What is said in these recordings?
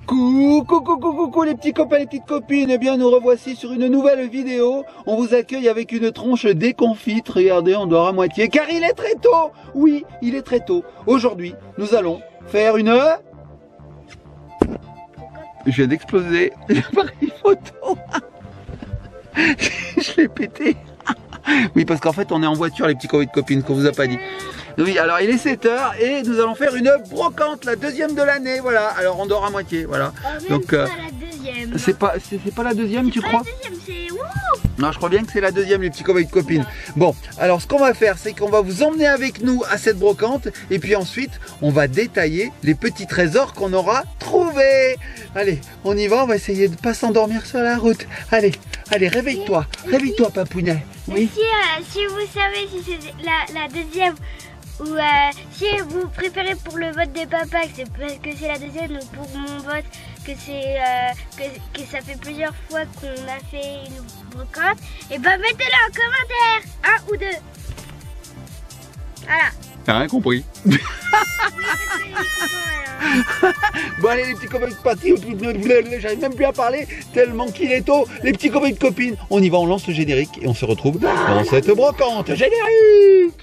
Coucou les petits copains, les petites copines. Eh bien nous revoici sur une nouvelle vidéo. On vous accueille avec une tronche déconfite. Regardez, on dort à moitié car il est très tôt. Oui, il est très tôt. Aujourd'hui, nous allons faire une... Je viens d'exploser l'appareil photo. Je l'ai pété. Oui, parce qu'en fait on est en voiture les petits copines qu'on vous a pas dit. Oui, alors il est 7 h et nous allons faire une brocante, la deuxième de l'année, voilà. Alors on dort à moitié, voilà. Donc pas la deuxième. c'est pas la deuxième, tu crois? La deuxième, c'est Non, je crois bien que c'est la deuxième, les petits copines. Bon, alors ce qu'on va faire, c'est qu'on va vous emmener avec nous à cette brocante et puis ensuite, on va détailler les petits trésors qu'on aura trouvés. Allez, on y va, on va essayer de pas s'endormir sur la route. Allez, réveille-toi, papounet. Oui. Si vous savez si c'est la deuxième ou si vous préférez pour le vote de papa que c'est parce que c'est la deuxième, donc pour mon vote que c'est que ça fait plusieurs fois qu'on a fait une brocante, et ben mettez-le en commentaire, un ou deux. Voilà. T'as rien compris. Bon allez les petits copains de partie, j'arrive même plus à parler tellement qu'il est tôt. Les petits copains de copines, on y va, on lance le générique et on se retrouve dans cette brocante. Générique.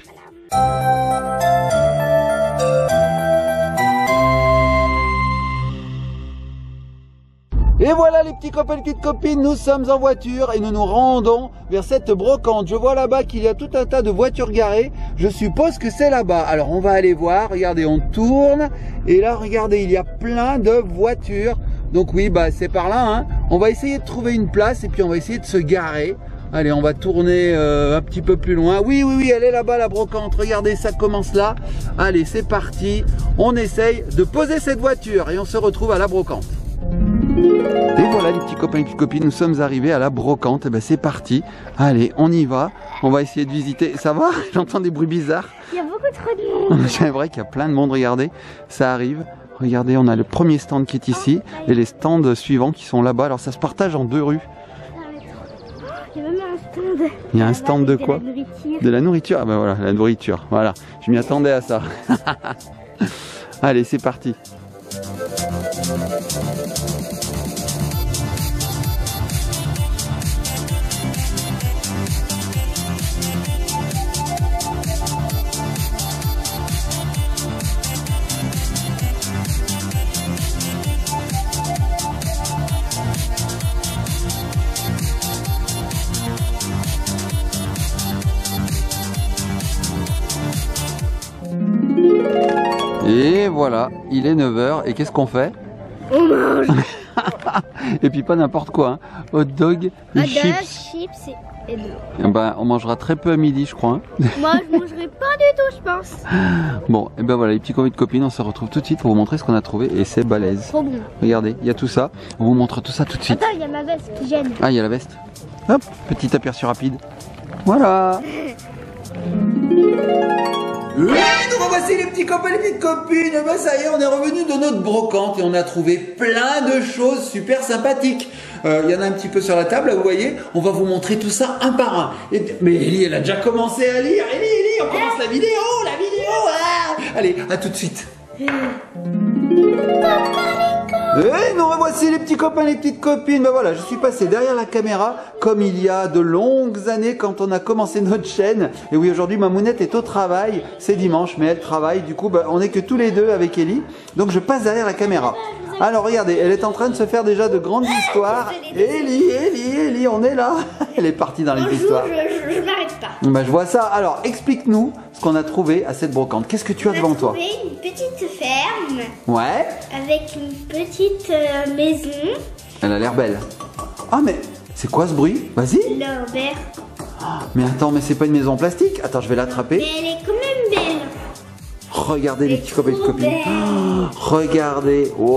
Et voilà les petits copains et les petites copines, nous sommes en voiture et nous nous rendons vers cette brocante. Je vois là-bas qu'il y a tout un tas de voitures garées. Je suppose que c'est là-bas. Alors on va aller voir, regardez, on tourne. Et là, regardez, il y a plein de voitures. Donc oui, bah c'est par là, hein. On va essayer de trouver une place et puis on va essayer de se garer. Allez, on va tourner un petit peu plus loin. Oui, elle est là-bas la brocante. Regardez, ça commence là. Allez, c'est parti. On essaye de poser cette voiture et on se retrouve à la brocante. Et voilà les petits copains et petites copines, nous sommes arrivés à la brocante. Et ben c'est parti. Allez, on y va. On va essayer de visiter. Ça va? J'entends des bruits bizarres. Il y a beaucoup trop de monde. C'est vrai qu'il y a plein de monde. Regardez, ça arrive. Regardez, on a le premier stand qui est ici et les stands suivants qui sont là-bas. Alors ça se partage en deux rues. Il y a même un stand. Il y a un stand de quoi? De la nourriture. Ah ben voilà, la nourriture. Voilà, je m'y attendais à ça. Allez, c'est parti. Et voilà, il est 9 h et qu'est-ce qu'on fait? On mange. Et puis pas n'importe quoi, hein. Hot dog, chips et de l'eau. Ben, on mangera très peu à midi, je crois. Hein. Moi, je mangerai pas du tout, je pense. Bon, et ben voilà, les petits copains de copines, on se retrouve tout de suite pour vous montrer ce qu'on a trouvé et c'est balèze. Trop bon. Regardez, il y a tout ça. On vous montre tout ça tout de suite. Attends, il y a ma veste qui gêne. Ah, il y a la veste. Hop, petit aperçu rapide. Voilà. Et nous revoici les petits copains et les petites copines. Ben ça y est, on est revenu de notre brocante et on a trouvé plein de choses super sympathiques. Il y en a un petit peu sur la table, là, vous voyez. On va vous montrer tout ça un par un. Mais Ellie, elle a déjà commencé à lire. Ellie, on commence la vidéo, ah. Allez, à tout de suite. Et nous revoici les petits copains, les petites copines. Ben voilà, je suis passé derrière la caméra comme il y a de longues années quand on a commencé notre chaîne. Et oui, aujourd'hui ma mounette est au travail. C'est dimanche, mais elle travaille. Du coup, ben, on n'est que tous les deux avec Ellie. Donc je passe derrière la caméra. Alors regardez, elle est en train de se faire déjà de grandes histoires. Ellie, on est là. Elle est partie dans les histoires. Je m'arrête pas. Ben, je vois ça. Alors explique-nous ce qu'on a trouvé à cette brocante. Qu'est-ce que tu as devant toi? On a trouvé une petite ferme. Ouais. Avec une petite maison. Elle a l'air belle. Ah mais c'est quoi ce bruit? Vas-y. L'Aubert. Mais attends, mais c'est pas une maison en plastique. Attends, je vais l'attraper. Mais elle est quand même belle. Regardez les petits copains et copines. Oh, regardez. Wow.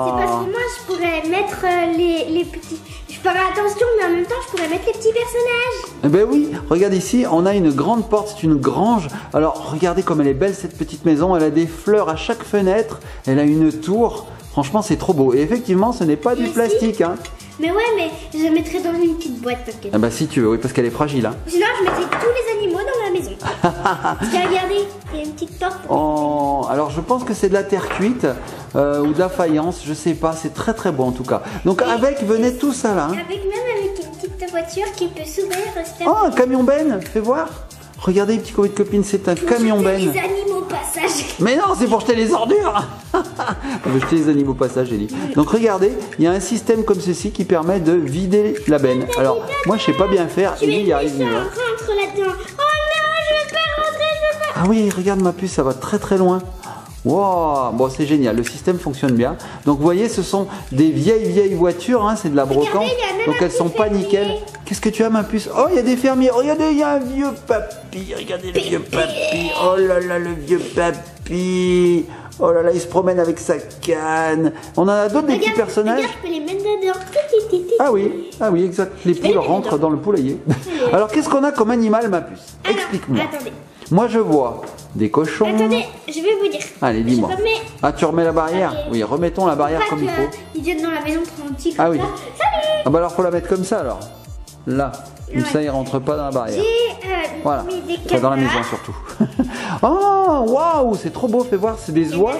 C'est parce que moi je pourrais mettre les petits... Je ferai attention, mais en même temps je pourrais mettre les petits personnages. Eh ben oui, regarde ici, on a une grande porte, c'est une grange. Alors regardez comme elle est belle cette petite maison. Elle a des fleurs à chaque fenêtre. Elle a une tour. Franchement, c'est trop beau. Et effectivement, ce n'est pas du plastique, hein. Mais ouais, mais je la mettrai dans une petite boîte. T'inquiète. Ah bah si tu veux, oui, parce qu'elle est fragile, hein. Sinon, je mettrai tous les animaux dans la maison. Parce que regardez, il y a une petite porte. Oh, alors je pense que c'est de la terre cuite. ou de la faïence, je sais pas, c'est très très beau en tout cas. Donc avec, venez tout ça là. Hein. Avec une petite voiture qui peut s'ouvrir. Oh, un camion Ben, fais voir. Regardez les petits copains de copines, c'est un camion Ben. Les animaux au passage. Mais non, c'est pour jeter les ordures. On veut jeter les animaux au passage, Ellie. Donc regardez, il y a un système comme ceci qui permet de vider la benne. Alors, moi je sais pas bien faire, Ellie y arrive mieux. Rentre là-dedans. Oh non, je veux pas rentrer, je veux pas. Ah oui, regarde ma puce, ça va très très loin. Wow, bon c'est génial, le système fonctionne bien. Donc vous voyez, ce sont des vieilles voitures, hein, c'est de la brocante. Donc elles sont pas nickel. Qu'est-ce que tu as ma puce? Oh, il y a des fermiers. Regardez, il y a un vieux papy. Regardez le vieux papy. Oh là là, le vieux papy. Oh là là, il se promène avec sa canne. On en a d'autres, des petits personnages. Regarde, je peux les mettre dedans. Ah oui, exact. Les poules rentrent dans le poulailler. Alors qu'est-ce qu'on a comme animal ma puce? Explique-moi. Attendez. Moi je vois des cochons. Attendez, je vais vous dire. Allez, dis-moi. Ah, tu remets la barrière? Okay. Oui, remettons la barrière comme il faut. Ils viennent dans la maison tranquille. Ah oui. Salut. Ah bah alors faut la mettre comme ça alors. Là. Comme ça il rentre pas dans la barrière. Voilà. Enfin, dans la maison surtout. Oh, waouh, c'est trop beau. Fais voir, c'est des oies.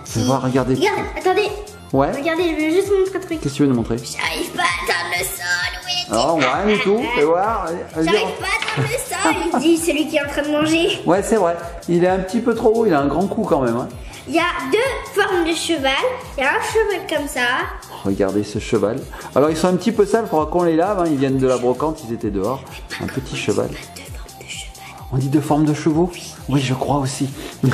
Fais voir, regardez. Regarde, attendez. Ouais. Regardez, je vais juste vous montrer un truc. Qu'est-ce que tu veux nous montrer? J'arrive pas à atteindre le sol. Oui. Oh, ouais, du tout. Fais voir. J'arrive pas à atteindre le sol. Il dit celui qui est en train de manger. Ouais, c'est vrai. Il est un petit peu trop haut. Il a un grand coup quand même. Hein. Il y a deux formes de cheval. Il y a un cheval comme ça. Regardez ce cheval. Alors ils sont un petit peu sales, il faudra qu'on les lave. Hein. Ils viennent de la brocante, ils étaient dehors. Un petit cheval. On dit deux formes de chevaux? Oui, je crois aussi. Et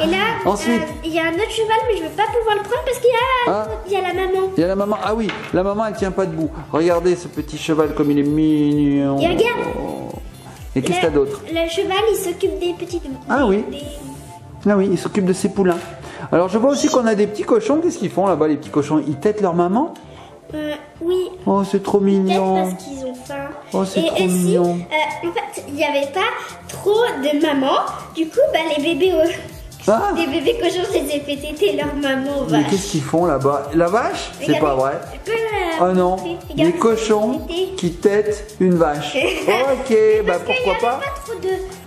là, ensuite, il y a un autre cheval, mais je ne vais pas pouvoir le prendre parce qu'il y a la maman. Il y a la maman. Ah oui, la maman, elle tient pas debout. Regardez ce petit cheval comme il est mignon. Et regarde. Et qu'est-ce qu'il y a d'autre? Le cheval, il s'occupe des petites... Ah oui. Ah oui, il s'occupe de ses poulains. Alors je vois aussi qu'on a des petits cochons. Qu'est-ce qu'ils font là-bas, les petits cochons? Ils têtent leur maman? Oui. Oh, c'est trop mignon. Peut-être parce qu'ils ont faim. Oh, c'est trop mignon. En fait, il n'y avait pas trop de mamans. Du coup, les bébés... Les bébés cochons, je les ai fait téter leur maman aux vaches. Mais qu'est-ce qu'ils font là-bas? La vache? C'est pas vrai. Oh non, des cochons qui têtent une vache. Ok, bah pourquoi pas.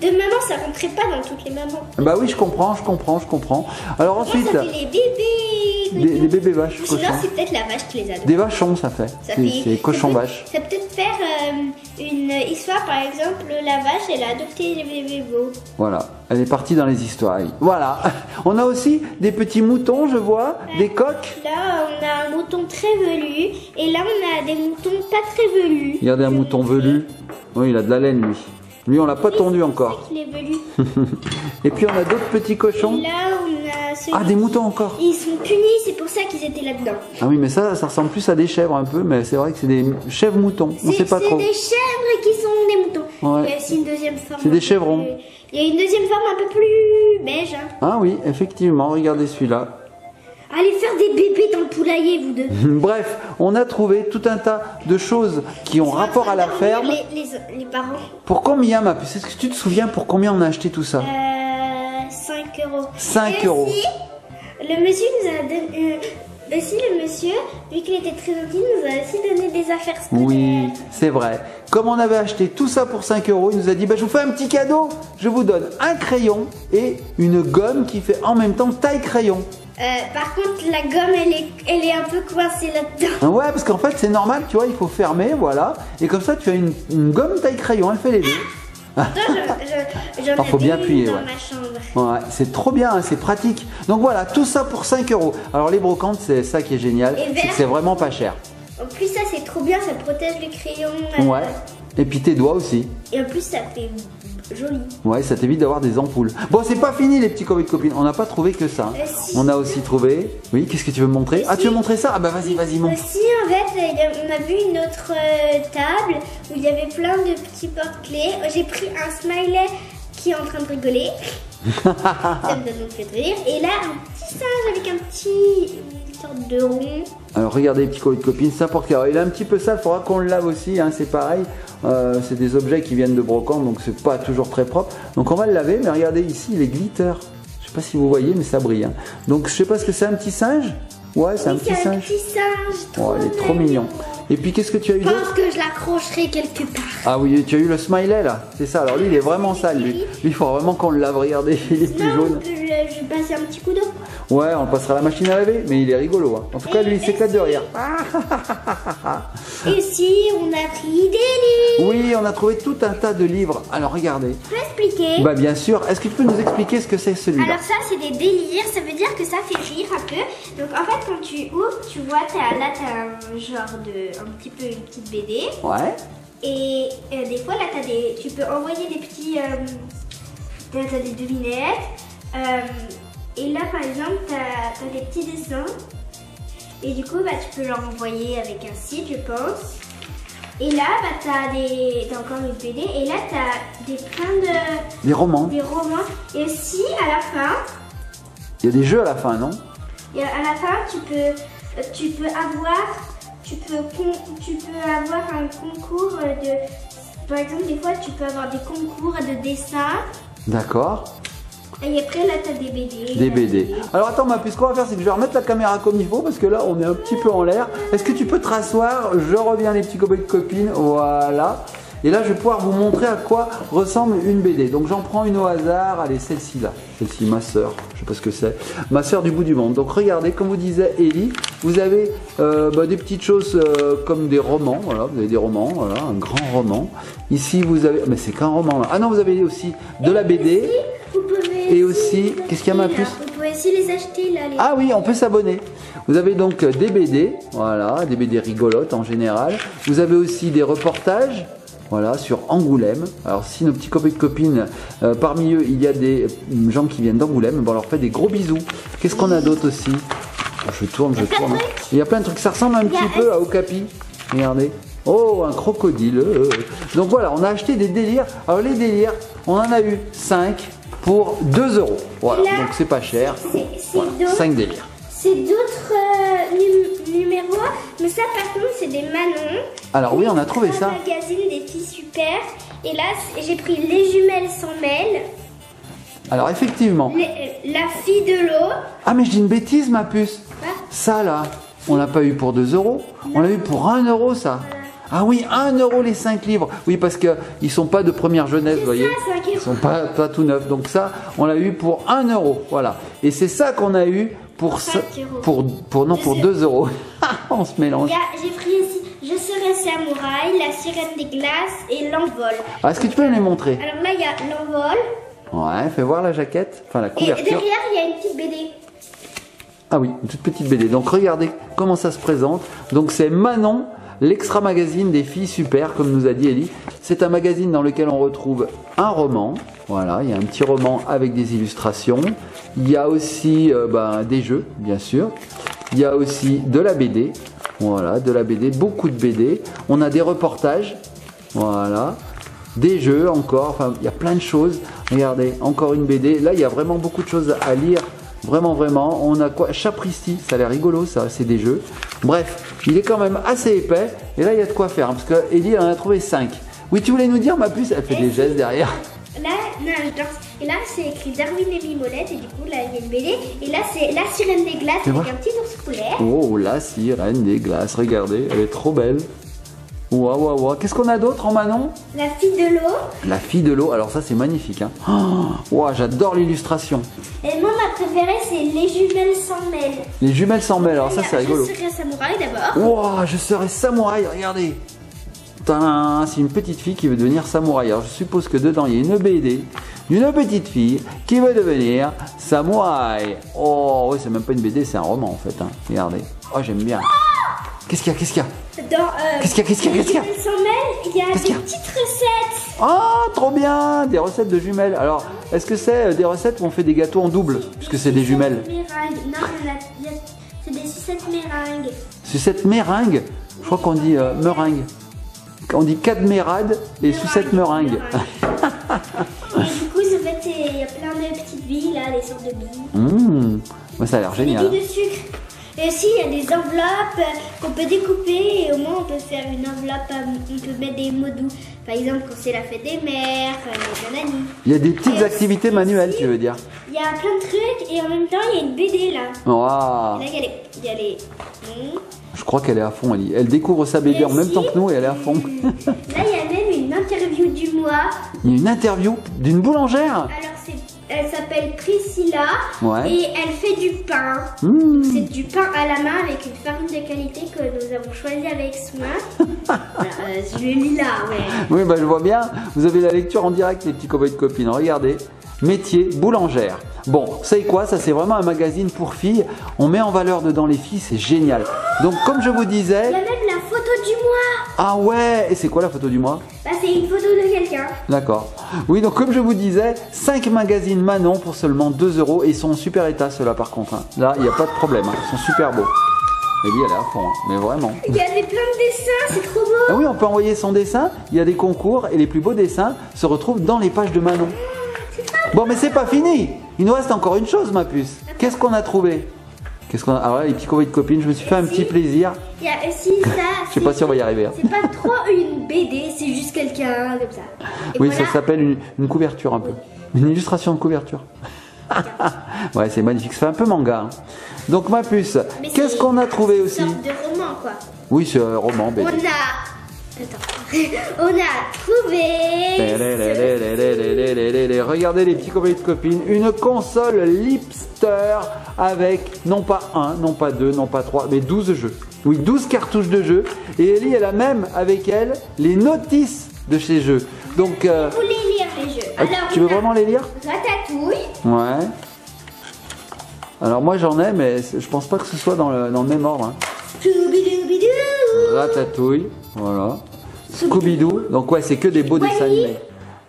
Il n'y avait pas trop de mamans, ça rentrait pas dans toutes les mamans. Bah oui, je comprends. Alors ensuite, ça fait les bébés. Des bébés vaches. Ou sinon, c'est peut-être la vache qui les adopte. Des vachons, ça fait. C'est cochon-vache. Ça peut peut-être faire une histoire, par exemple, la vache, elle a adopté les bébés veaux. Voilà, elle est partie dans les histoires. Voilà, on a aussi des petits moutons, je vois, des coqs. Là, on a un mouton très velu, et là, on a des moutons pas très velus. Regardez un mouton velu. Oui, il a de la laine, lui. Lui, on l'a pas tondu encore. Il est velu. Et puis, on a d'autres petits cochons. Et là, on a Ah, des moutons encore. Ils sont punis, c'est pour ça qu'ils étaient là-dedans. Ah oui, mais ça ressemble plus à des chèvres un peu, mais c'est vrai que c'est des chèvres moutons. On sait pas trop. C'est des chèvres qui sont des moutons. Ouais. Il y a aussi une deuxième forme. C'est des chevrons. Il y a une deuxième forme un peu plus beige. Hein. Ah oui, effectivement, regardez celui-là. Allez faire des bébés dans le poulailler, vous deux. Bref, on a trouvé tout un tas de choses qui ont rapport à la ferme. Les parents. Pour combien, ma puce? Est-ce que tu te souviens pour combien on a acheté tout ça? 5 euros. 5 euros. Aussi, le monsieur nous a donné... aussi, le monsieur, vu qu'il était très gentil, nous a aussi donné des affaires scolaires. Oui, c'est vrai. Comme on avait acheté tout ça pour 5 euros, il nous a dit, je vous fais un petit cadeau. Je vous donne un crayon et une gomme qui fait en même temps taille crayon. Par contre, la gomme, elle est un peu coincée là-dedans. Ouais, parce qu'en fait, c'est normal, tu vois, il faut fermer, voilà. Et comme ça, tu as une gomme taille crayon, elle fait les deux. J'en faut bien appuyer, dans ouais. ma chambre. Ouais, c'est trop bien, hein, c'est pratique. Donc voilà, tout ça pour 5 euros. Alors les brocantes, c'est ça qui est génial, c'est que c'est vraiment pas cher. En plus, ça c'est trop bien, ça protège les crayons. Ouais. Et puis tes doigts aussi. Et en plus, ça fait joli. Ouais, ça t'évite d'avoir des ampoules. Bon, c'est pas fini les petits copains de copines. On n'a pas trouvé que ça. Si. On a aussi trouvé. Oui, qu'est-ce que tu veux me montrer? Ah, tu veux montrer ça? Ah bah vas-y, montre. Si, en fait, on a vu une autre table où il y avait plein de petits porte-clés. J'ai pris un smiley qui est en train de rigoler. Ça me donne fait rire. Et là, un petit singe avec une sorte de rond. Alors regardez les petits copains de copines, ça porte carreau. Il est un petit peu sale, il faudra qu'on le lave aussi, hein, c'est pareil. C'est des objets qui viennent de brocante, donc c'est pas toujours très propre. Donc on va le laver, mais regardez ici, il est glitter. Je sais pas si vous voyez, mais ça brille. Hein. Donc je sais pas ce que c'est, un petit singe. Ouais, c'est un Oui, petit c'est un singe. petit singe. Oh, il est trop mignon. Et puis qu'est-ce que tu as eu Je pense d'autre? que je l'accrocherai quelque part. Ah oui, tu as eu le smiley là, c'est ça. Alors lui, il est vraiment sale. Lui, il faut vraiment qu'on le lave. Regardez, il est plus Non, jaune. je vais passer un petit coup d'eau. Ouais, on le passera à la machine à laver, mais il est rigolo. Hein. En tout cas, lui, il s'éclate de rire. Et si on a pris des livres. Oui, on a trouvé tout un tas de livres. Alors regardez. Je peux expliquer. Bah bien sûr. Est-ce que tu peux nous expliquer ce que c'est celui-là? Alors ça c'est des délires, ça veut dire que ça fait rire un peu. Donc en fait quand tu ouvres, tu vois, là t'as un genre de, un petit peu une petite BD. Ouais. Et des fois là tu peux envoyer des petits, t'as des devinettes. Et là par exemple t'as des petits dessins. Et du coup bah tu peux leur envoyer avec un site je pense. Et là bah t'as encore une BD et là t'as plein de... Des romans. Des romans. Et aussi à la fin... Il y a des jeux à la fin, non? Et à la fin, tu peux avoir un concours de... Par exemple, des fois, tu peux avoir des concours de dessin. D'accord. Et après, là, tu as des BD. Des BD. Alors attends, ma puce, ce qu'on va faire, c'est que je vais remettre la caméra comme il faut, parce que là, on est un petit peu en l'air. Est-ce que tu peux te rasseoir? Je reviens, les petits copains et copines. Voilà. Et là, je vais pouvoir vous montrer à quoi ressemble une BD. Donc, j'en prends une au hasard. Allez, celle-ci là. Celle-ci, ma soeur. Je sais pas ce que c'est. Ma soeur du bout du monde. Donc, regardez, comme vous disait Ellie, vous avez des petites choses comme des romans. Voilà, vous avez des romans. Voilà, un grand roman. Ici, vous avez... Mais c'est qu'un roman là. Ah non, vous avez aussi de la BD. Vous pouvez Et aussi, qu'est-ce qu'il y a, ma puce? Vous pouvez aussi les acheter là. Ah oui, on peut s'abonner. Vous avez donc des BD. Voilà, des BD rigolotes en général. Vous avez aussi des reportages. Voilà, sur Angoulême. Alors si nos petits copains et copines, parmi eux, il y a des gens qui viennent d'Angoulême, bon, on leur fait des gros bisous. Qu'est-ce qu'on a d'autre aussi? Je tourne. Il y a plein de trucs. Ça ressemble un petit peu à Okapi. Regardez. Oh, un crocodile. Donc voilà, on a acheté des délires. Alors les délires, on en a eu 5 pour 2 €. Voilà, Là, donc c'est pas cher. Voilà, d'autres- 5 délires. C'est d'autres numéros. Mais ça, par contre, c'est des Manon. Alors oui, on a trouvé ça. Un magazine des filles super. Et là, j'ai pris Les jumelles s'en mêlent. Alors effectivement. La fille de l'eau. Ah mais je dis une bêtise, ma puce. Quoi? Ça là, on l'a pas eu pour 2 €. On l'a eu pour 1 € ça. Ah oui, 1 € les 5 livres. Oui, parce qu'ils sont pas de première jeunesse, vous voyez. Ça, 5 Ils sont pas tout neufs. Donc ça, on l'a eu pour 1 €. Voilà. Et c'est ça qu'on a eu pour 5 pour 2 €. On se mélange. J'ai pris ici Je serai samouraï, La sirène des glaces et L'envol. Ah, est-ce que tu peux me les montrer? Alors là, il y a L'envol. Ouais, fais voir la jaquette, enfin la Et couverture. derrière, il y a une petite BD. Ah oui, une toute petite BD. Donc regardez comment ça se présente. Donc c'est Manon, l'extra magazine des filles super, comme nous a dit Ellie. C'est un magazine dans lequel on retrouve un roman. Voilà, il y a un petit roman avec des illustrations. Il y a aussi des jeux, bien sûr. Il y a aussi de la BD. Voilà, de la BD, beaucoup de BD. On a des reportages. Voilà. Des jeux encore. Enfin, il y a plein de choses. Regardez, encore une BD. Là, il y a vraiment beaucoup de choses à lire. Vraiment, vraiment. On a quoi? Chapristi, ça a l'air rigolo, ça. C'est des jeux. Bref, il est quand même assez épais. Et là, il y a de quoi faire. Parce que Ellie en a trouvé 5. Oui, tu voulais nous dire, ma puce? Elle fait des gestes derrière. Là, non, et là, c'est écrit Darwin et Mimolette. Et du coup, là, il y a une BD. Et là, c'est La sirène des glaces avec un petit ours polaire. Oh, la sirène des glaces. Regardez, elle est trop belle. Waouh, waouh, waouh. Qu'est-ce qu'on a d'autre en Manon? La fille de l'eau. La fille de l'eau. Alors ça, c'est magnifique. Hein. Oh, wow, j'adore l'illustration. Et moi, ma préférée, c'est Les jumelles s'en mêlent. Les jumelles s'en mêlent. Alors ça, c'est rigolo. Je serai samouraï d'abord. Wow, je serai samouraï. Regardez. Tadam, c'est une petite fille qui veut devenir samouraï. Alors je suppose que dedans, il y a une BD d'une petite fille qui veut devenir samouraï. Oh, oui, c'est même pas une BD, c'est un roman en fait. Hein. Regardez. Oh, j'aime bien. Qu'est-ce qu'il y a? Qu'est-ce qu'il y a? Qu'est-ce qu'il y a? Les jumelles s'en mêlent, il y a Qu'est-ce qu'il y a? des petites recettes. Oh, trop bien! Des recettes de jumelles. Alors, est-ce que c'est des recettes où on fait des gâteaux en double? Puisque c'est des jumelles. Meringues. Non, c'est des sucettes meringues. Sucette meringue? Je crois qu'on dit meringue. On dit cadmérade et sucette meringue. Et du coup, ça fait, il y a plein de petites billes là, des sortes de billes. Ça a l'air Des génial. billes de sucre. Et aussi, il y a des enveloppes qu'on peut découper et au moins on peut faire une enveloppe, on peut mettre des mots doux. Par exemple, quand c'est la fête des mères, les nanani. Il y a des petites activités manuelles, tu veux dire? Il y a plein de trucs et en même temps, il y a une BD là. Waouh. Et là, il y a les... Je crois qu'elle est à fond, Ellie. Elle découvre sa BD en même temps que nous et elle est à fond. Là, il y a même une interview du mois. Il y a une interview d'une boulangère. Alors, elle s'appelle Priscilla et elle fait du pain. C'est du pain à la main avec une farine de qualité que nous avons choisie avec soin. Voilà, je l'ai mis là, ouais. Oui, bah je vois bien. Vous avez la lecture en direct, les petits copains et copines. Regardez, métier boulangère. Bon, vous savez quoi? Ça, c'est vraiment un magazine pour filles. On met en valeur dedans les filles, c'est génial. Donc, comme je vous disais... Il y a même la photo du mois. Ah ouais. Et c'est quoi la photo du mois? Bah, c'est une photo de quelqu'un. D'accord. Oui, donc comme je vous disais, 5 magazines Manon pour seulement 2 € et ils sont en super état ceux-là par contre. Hein. Là, il n'y a pas de problème, hein. Ils sont super beaux. Ellie, elle est à fond, hein. Mais vraiment. Il y a plein de dessins, c'est trop beau. Ah oui, on peut envoyer son dessin, il y a des concours et les plus beaux dessins se retrouvent dans les pages de Manon. Bon, mais c'est pas fini. Il nous reste encore une chose, ma puce. Qu'est-ce qu'on a trouvé? Alors là, les petits copains de copines, je me suis fait un petit plaisir. Il y a aussi ça. Je sais pas si on va y arriver. Hein. C'est pas trop une BD, c'est juste quelqu'un comme ça. Et oui, voilà. ça s'appelle une couverture un peu. Une illustration de couverture. Ouais, c'est magnifique. Ça fait un peu manga. Hein. Donc, ma puce, qu'est-ce qu'on a trouvé aussi? Une sorte de roman, quoi. Oui, c'est un roman, BD. On a trouvé... Regardez les petits copains de copines, une console Lipster avec non pas 1, non pas 2, non pas 3, mais 12 jeux. Oui, 12 cartouches de jeux. Et Ellie, elle a même avec elle les notices de ces jeux. Donc, vous voulez lire les jeux? Alors, tu veux vraiment les lire? Ratatouille. Ouais. Alors moi j'en ai, mais je pense pas que ce soit dans le même ordre. Hein. Ratatouille, voilà. Scooby-Doo, donc ouais, c'est que des beaux dessins animés.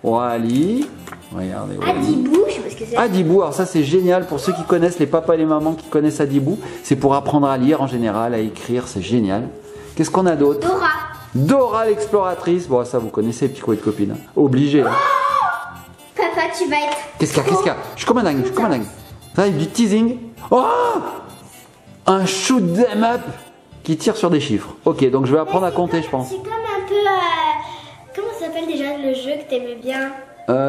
Wally, regardez. Adibou, je sais pas ce que c'est. Adibou, alors ça c'est génial pour ceux qui connaissent, les papas et les mamans qui connaissent Adibou. C'est pour apprendre à lire en général, à écrire, c'est génial. Qu'est-ce qu'on a d'autre? Dora. Dora l'exploratrice, bon ça vous connaissez, petit copain de copine. Hein. Obligé. Hein. Papa, tu vas être... Qu'est-ce qu'il y a? Je suis comme un dingue, Ça, du teasing. Oh, un shoot 'em up qui tire sur des chiffres. Ok, donc je vais apprendre à compter, je pense. C'est comme un peu... comment ça s'appelle déjà le jeu que t'aimais bien?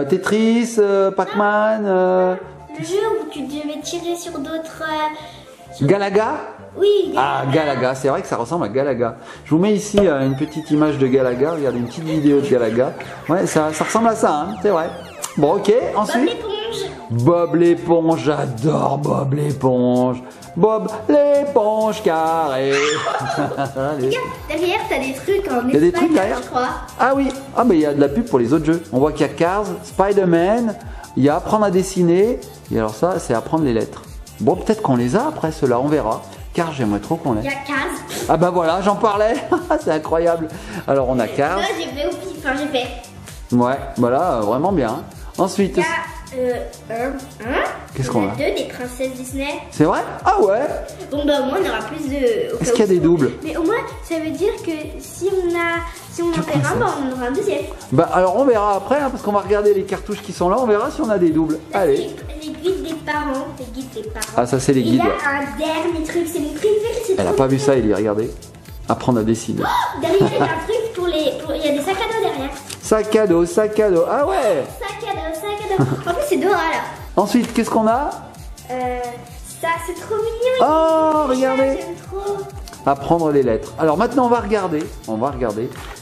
Tetris, Pac-Man... Le jeu où tu devais tirer sur d'autres... Galaga? Oui, Galaga. Ah, Galaga, c'est vrai que ça ressemble à Galaga. Je vous mets ici une petite image de Galaga. Regardez, une petite vidéo de Galaga. Ouais, ça ressemble à ça, hein, c'est vrai. Bon, ok, ensuite... Bob l'éponge. Bob l'éponge, j'adore Bob l'éponge. Bob l'éponge carré. Regarde, derrière, t'as des trucs en espagnol, il y a des trucs derrière, je crois. Ah oui, ah mais il y a de la pub pour les autres jeux. On voit qu'il y a Cars, Spider-Man, il y a apprendre à dessiner. Et alors ça, c'est apprendre les lettres. Bon, peut-être qu'on les a après, cela, on verra. Car j'aimerais trop qu'on les. Il y a Cars. Ah bah voilà, j'en parlais. C'est incroyable. Alors on a Cars. Moi, j'ai fait au pif, enfin j'ai fait. Ouais, voilà, vraiment bien. Ensuite. Il y a qu'est-ce qu'on a? Deux des princesses Disney. C'est vrai? Ah ouais. Bon bah au moins on aura plus de... Est-ce qu'il y a des doubles? Mais au moins ça veut dire que si on en perd un, bah, on aura un deuxième. Bah alors on verra après, hein, parce qu'on va regarder les cartouches qui sont là, on verra si on a des doubles. Là, allez. Les guides des parents, les guides des parents. Ah ça c'est les guides. Il y a un dernier truc, c'est mon préféré. Elle a pas vu ça, Ellie, regardez. Apprendre à dessiner. Oh, derrière il y a un truc pour les... Il y a des sacs à dos derrière. Sac à dos, ah ouais. Sac à dos. En plus c'est Dora là. Ensuite, qu'est-ce qu'on a? Ça c'est trop mignon. Oh, regardez. J'aime trop. Apprendre les lettres. Alors maintenant on va regarder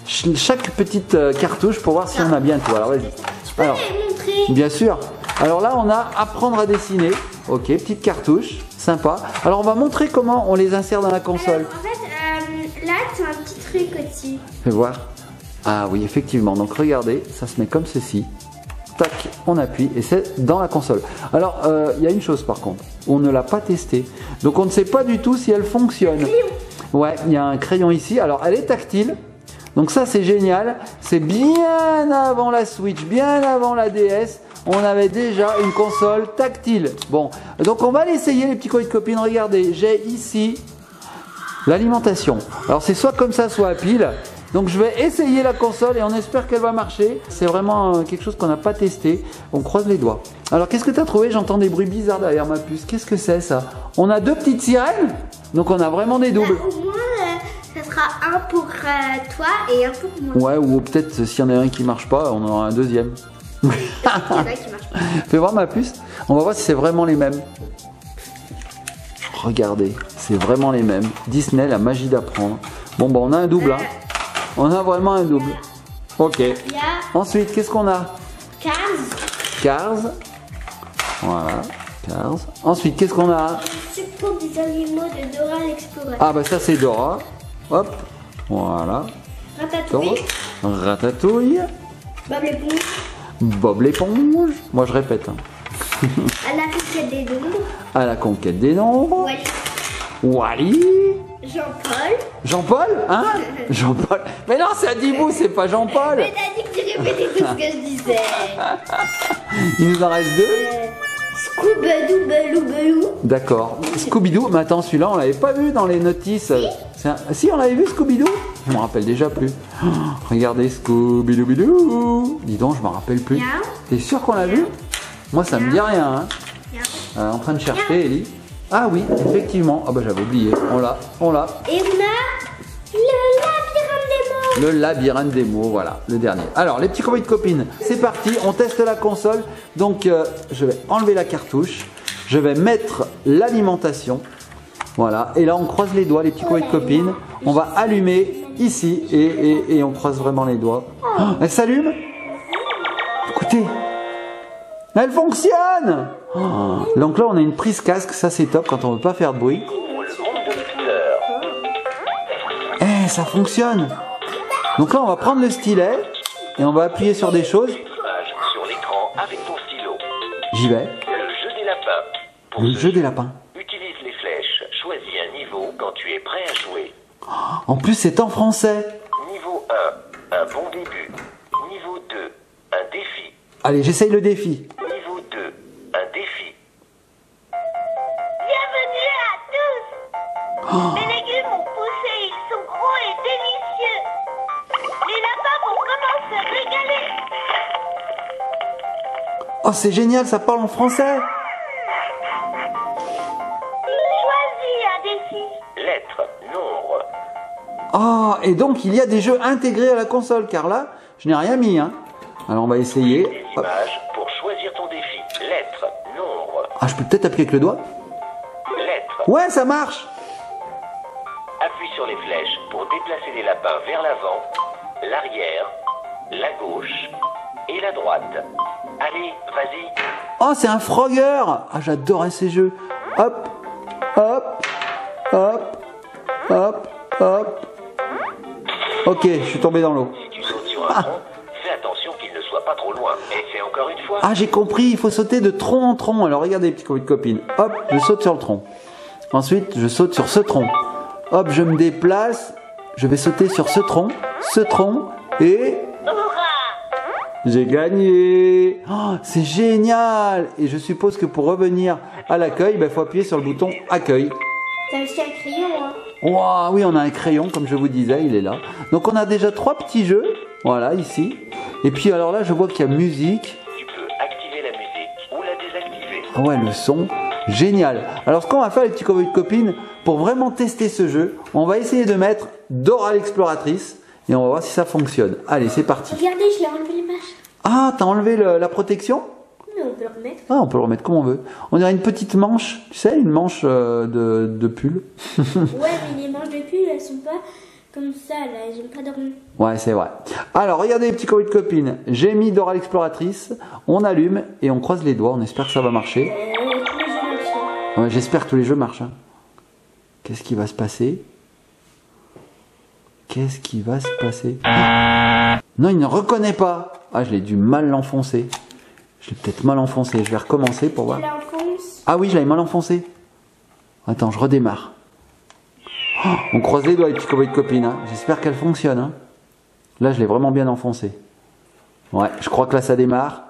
chaque petite cartouche pour voir si on a bien tout. Alors vas-y. Tu peux les montrer? Bien sûr. Alors là on a apprendre à dessiner. Ok, petite cartouche, sympa. Alors on va montrer comment on les insère dans la console. En fait, là tu as un petit truc au-dessus. Fais voir. Ah oui, effectivement. Donc regardez, ça se met comme ceci. Tac, on appuie et c'est dans la console. Alors, il y a une chose par contre, on ne l'a pas testée. Donc on ne sait pas du tout si elle fonctionne. Ouais, il y a un crayon ici. Alors, elle est tactile. Donc ça, c'est génial. C'est bien avant la Switch, bien avant la DS. On avait déjà une console tactile. Bon, donc on va l'essayer les petits copains de copines. Regardez, j'ai ici l'alimentation. Alors c'est soit comme ça, soit à pile. Donc je vais essayer la console et on espère qu'elle va marcher. C'est vraiment quelque chose qu'on n'a pas testé. On croise les doigts. Alors qu'est-ce que tu as trouvé? J'entends des bruits bizarres derrière ma puce. Qu'est-ce que c'est ça? On a deux petites sirènes? Donc on a vraiment des doubles. Au moins, ça sera un pour toi et un pour moi. Ouais, ou peut-être s'il y en a un qui marche pas, on en aura un deuxième. Il y en a qui marchent pas. Fais voir ma puce. On va voir si c'est vraiment les mêmes. Regardez, c'est vraiment les mêmes. Disney, la magie d'apprendre. Bon, bah on a un double. Hein. On a vraiment un double. Ok. Il y a Ensuite, qu'est-ce qu'on a? Cars. Cars. Voilà, Cars. Ensuite, qu'est-ce qu'on a? Support des animaux de Dora l'Exploratrice. Ah, bah ça c'est Dora. Hop. Voilà. Ratatouille. Ratatouille. Bob l'éponge. Bob l'éponge. Moi je répète. Hein. À la conquête des nombres. À la conquête des nombres. Wally. Wally. Jean-Paul. Jean-Paul? Hein? Jean-Paul. Mais non, c'est Adibou, c'est pas Jean-Paul. Mais t'as dit que tu répétais tout ce que je disais. Il nous en reste deux. Scooby-Doo, Belou, Belou. D'accord. Scooby-Doo. Mais attends, celui-là, on l'avait pas vu dans les notices. Si, on l'avait vu, Scooby-Doo? Je me rappelle déjà plus. Oh, regardez, Scooby-Doo. Dis donc, je me rappelle plus. T'es sûr qu'on l'a vu? Moi, ça me dit rien. Hein. En train de chercher, Ellie. Ah oui, effectivement. Ah bah j'avais oublié. On l'a. Et on a le labyrinthe des mots. Le labyrinthe des mots, voilà, le dernier. Alors, les petits copains de copines, c'est parti. On teste la console. Donc, je vais enlever la cartouche. Je vais mettre l'alimentation. Voilà. Et là, on croise les doigts, les petits copains de copines. On va allumer ici et on croise vraiment les doigts. Oh, elle s'allume. Écoutez. Elle fonctionne. Oh. Donc là, on a une prise casque. Ça, c'est top quand on veut pas faire de bruit. Eh, ça fonctionne. Donc là, on va prendre le stylet et on va appuyer sur des choses. Sur l'écran avec ton stylo. J'y vais. Le jeu des lapins. Le jeu des lapins. Utilise les flèches. Choisis un niveau quand tu es prêt à jouer. En plus, c'est en français. Niveau 1, un bon début. Niveau 2, un défi. Allez, j'essaye le défi. Niveau 2, un défi. Bienvenue à tous. Les légumes ont poussé, ils sont gros et délicieux. Les lapins vont commencer à se régaler. Oh, c'est génial, ça parle en français. Choisis un défi. Lettres, nombre. Oh, et donc, il y a des jeux intégrés à la console, car là, je n'ai rien mis. Hein. Alors, on va essayer. Des images pour choisir ton défi. Lettres, nombre. Ah, je peux peut-être appuyer avec le doigt? Lettres. Ouais, ça marche. Appuie sur les flèches pour déplacer les lapins vers l'avant, l'arrière, la gauche et la droite. Allez, vas-y. Oh, c'est un Frogger. Ah, j'adorais ces jeux. Hop, hop, hop, hop, hop. Ok, je suis tombé dans l'eau. Si tu sautes sur un tronc, fais attention qu'il ne soit pas trop loin. Et fais encore une fois. Ah, j'ai compris, il faut sauter de tronc en tronc. Alors, regardez, petits copines. Hop, je saute sur le tronc. Ensuite, je saute sur ce tronc. Hop, je me déplace. Je vais sauter sur ce tronc et... J'ai gagné. Oh, c'est génial. Et je suppose que pour revenir à l'accueil, il faut appuyer sur le bouton accueil. T'as aussi un crayon, hein? Wow, oui, on a un crayon, comme je vous disais, il est là. Donc on a déjà 3 petits jeux, voilà, ici. Et puis alors là, je vois qu'il y a musique. Tu peux activer la musique ou la désactiver. Ah ouais, le son, génial. Alors ce qu'on va faire, les petits copines, pour vraiment tester ce jeu, on va essayer de mettre Dora l'exploratrice et on va voir si ça fonctionne. Allez, c'est parti. Regardez, je l'ai enlevé les mâches. Ah, t'as enlevé la protection? Mais on peut le remettre. Ah, on peut le remettre comme on veut. On dirait une petite manche, tu sais, une manche de pull. Ouais, mais les manches de pull, elles sont pas comme ça, là. Elles ont pas dormi. Ouais, c'est vrai. Alors, regardez les petits copines. J'ai mis Dora l'exploratrice. On allume et on croise les doigts. On espère que ça va marcher. Tous les jeux marchent. Ouais, j'espère que tous les jeux marchent. Hein. Qu'est-ce qui va se passer? Qu'est-ce qui va se passer? Non, il ne reconnaît pas. Ah, je l'ai dû mal l'enfoncer. Je l'ai peut-être mal enfoncé. Je vais recommencer pour voir. Tu l'enfonces. Ah oui, je l'avais mal enfoncé. Attends, je redémarre. Oh, on croise les doigts, les petits copines. Hein. J'espère qu'elle fonctionne. Hein. Là, je l'ai vraiment bien enfoncé. Ouais, je crois que là, ça démarre.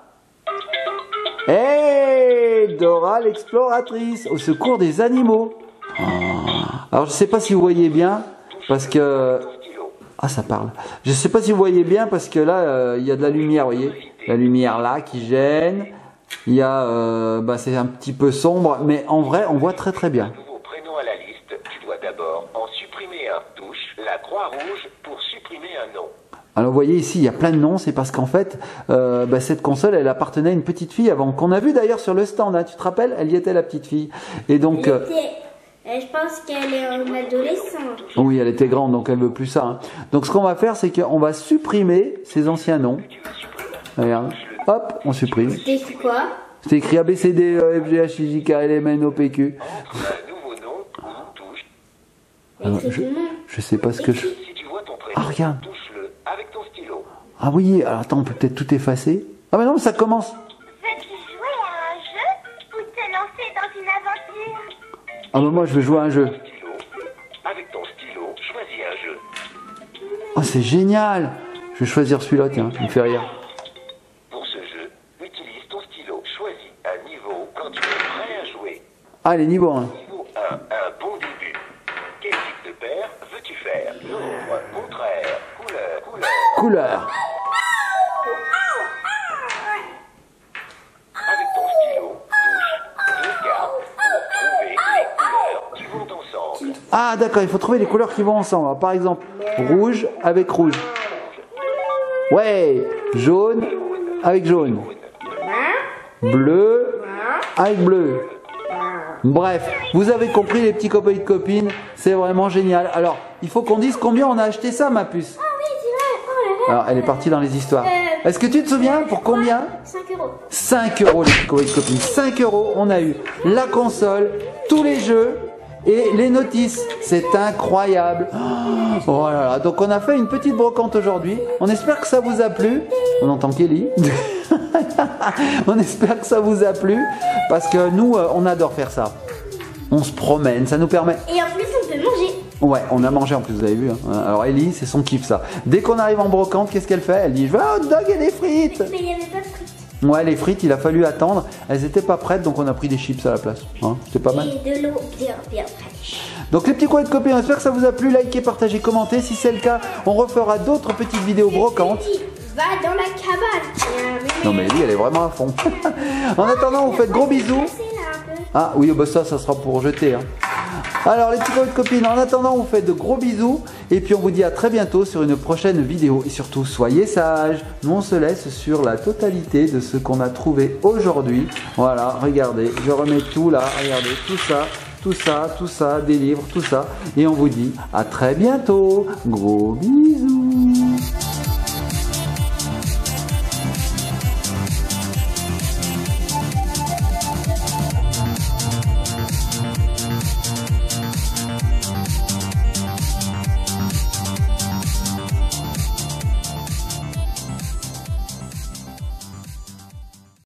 Hey, Dora l'exploratrice, au secours des animaux. Oh. Alors, je sais pas si vous voyez bien, parce que... Ah, ça parle. Je sais pas si vous voyez bien, parce que là, il y a de la lumière, vous voyez. La lumière là qui gêne. Il y a... c'est un petit peu sombre, mais en vrai, on voit très très bien. Nouveau prénom à la liste, tu dois supprimer un, touche la croix rouge pour supprimer un nom. Alors vous voyez ici, il y a plein de noms, c'est parce qu'en fait, cette console, elle appartenait à une petite fille avant, qu'on a vu d'ailleurs sur le stand, hein, tu te rappelles? Elle y était la petite fille. Et donc... je pense qu'elle est en adolescente. Oui, elle était grande, donc elle veut plus ça. Hein. Donc ce qu'on va faire, c'est qu'on va supprimer ces anciens noms. Regarde, hop, on supprime. C'est écrit quoi? C'est écrit A, B, C, D, E, F, G, H, I, J, K, L, M, N, O, P, Q. Un nouveau nom ou touche. Je sais pas ce que je... Si tu vois ton prénom, Ah, regarde. touche-le avec ton stylo. Ah oui, alors attends, on peut peut-être tout effacer. Ah mais non, ça commence. Veux-tu jouer à un jeu ou te lancer dans une aventure? Ah bah moi, je veux jouer à un jeu. Stylo. Avec ton stylo, choisis un jeu. Oh, c'est génial. Je vais choisir celui-là, tiens, il me fait rire. Pour ce jeu, utilise ton stylo. Choisis un niveau quand tu es prêt à jouer. Ah, les niveaux 1. Niveau 1, un bon début. Quel type de paire veux-tu faire? Nombre, contraire, couleur. Couleur. Avec ton stylo, touche deux cartes pour trouver les couleurs qui vont ensemble. Ah d'accord, il faut trouver les couleurs qui vont ensemble. Alors, par exemple, rouge avec rouge. Ouais, jaune avec jaune. Bleu avec bleu. Bref, vous avez compris les petits copains et copines, c'est vraiment génial. Alors, il faut qu'on dise combien on a acheté ça, ma puce. Ah oui, c'est vrai. Oh là là. Alors, elle est partie dans les histoires. Est-ce que tu te souviens pour combien? 5 euros. 5 euros les petits copains et copines. 5 euros, on a eu la console, tous les jeux et les notices. C'est incroyable. Oh là là. Donc on a fait une petite brocante aujourd'hui. On espère que ça vous a plu. On entend Kelly. On espère que ça vous a plu parce que nous, on adore faire ça. On se promène, ça nous permet... Et en plus, on peut manger. Ouais, on a mangé en plus, vous avez vu. Hein. Alors Ellie, c'est son kiff ça. Dès qu'on arrive en brocante, qu'est-ce qu'elle fait? Elle dit, je veux un hot dog et des frites. Mais il n'y avait pas de frites. Ouais, les frites, il a fallu attendre. Elles n'étaient pas prêtes, donc on a pris des chips à la place. Hein, c'était pas mal. Et de l'eau bien fraîche. Donc les petits coins de copains, on espère que ça vous a plu. Likez, partagez, commentez. Si c'est le cas, on refera d'autres petites vidéos brocantes. Va dans la cabane. Non mais Ellie, elle est vraiment à fond. En attendant, vous faites gros bisous. Ah oui, bah ça sera pour jeter. Hein. Alors les petits copains de copines, en attendant, on vous fait de gros bisous. Et puis on vous dit à très bientôt sur une prochaine vidéo. Et surtout, soyez sages. Nous, on se laisse sur la totalité de ce qu'on a trouvé aujourd'hui. Voilà, regardez, je remets tout là. Regardez, tout ça, des livres, tout ça. Et on vous dit à très bientôt. Gros bisous.